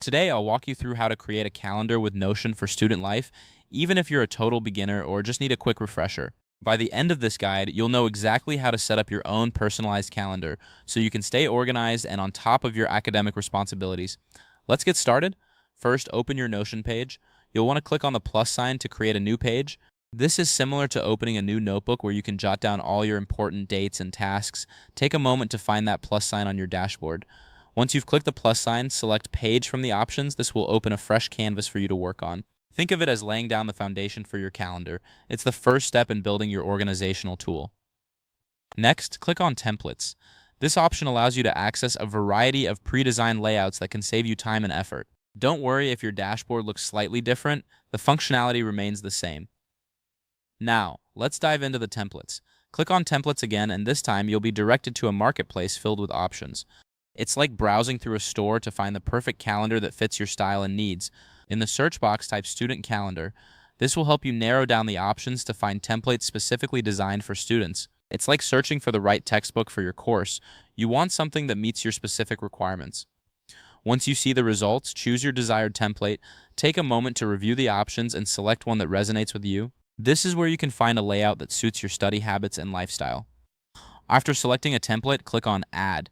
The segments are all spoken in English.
Today, I'll walk you through how to create a calendar with Notion for student life, even if you're a total beginner or just need a quick refresher. By the end of this guide, you'll know exactly how to set up your own personalized calendar so you can stay organized and on top of your academic responsibilities. Let's get started. First, open your Notion page. You'll want to click on the plus sign to create a new page. This is similar to opening a new notebook where you can jot down all your important dates and tasks. Take a moment to find that plus sign on your dashboard. Once you've clicked the plus sign, select Page from the options. This will open a fresh canvas for you to work on. Think of it as laying down the foundation for your calendar. It's the first step in building your organizational tool. Next, click on Templates. This option allows you to access a variety of pre-designed layouts that can save you time and effort. Don't worry if your dashboard looks slightly different, the functionality remains the same. Now, let's dive into the templates. Click on Templates again, and this time you'll be directed to a marketplace filled with options. It's like browsing through a store to find the perfect calendar that fits your style and needs. In the search box, type Student Calendar. This will help you narrow down the options to find templates specifically designed for students. It's like searching for the right textbook for your course. You want something that meets your specific requirements. Once you see the results, choose your desired template. Take a moment to review the options and select one that resonates with you. This is where you can find a layout that suits your study habits and lifestyle. After selecting a template, click on Add.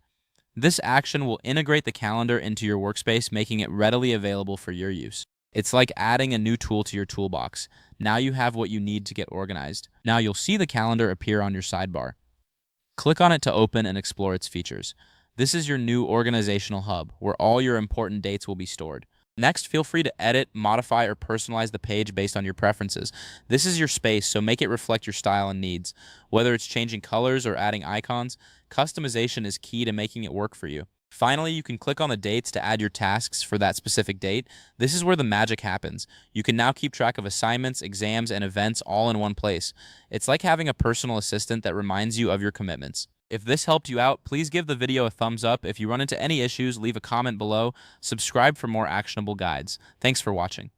This action will integrate the calendar into your workspace, making it readily available for your use. It's like adding a new tool to your toolbox. Now you have what you need to get organized. Now you'll see the calendar appear on your sidebar. Click on it to open and explore its features. This is your new organizational hub, where all your important dates will be stored. Next, feel free to edit, modify, or personalize the page based on your preferences. This is your space, so make it reflect your style and needs. Whether it's changing colors or adding icons, customization is key to making it work for you. Finally, you can click on the dates to add your tasks for that specific date. This is where the magic happens. You can now keep track of assignments, exams, and events all in one place. It's like having a personal assistant that reminds you of your commitments. If this helped you out, please give the video a thumbs up. If you run into any issues, leave a comment below. Subscribe for more actionable guides. Thanks for watching.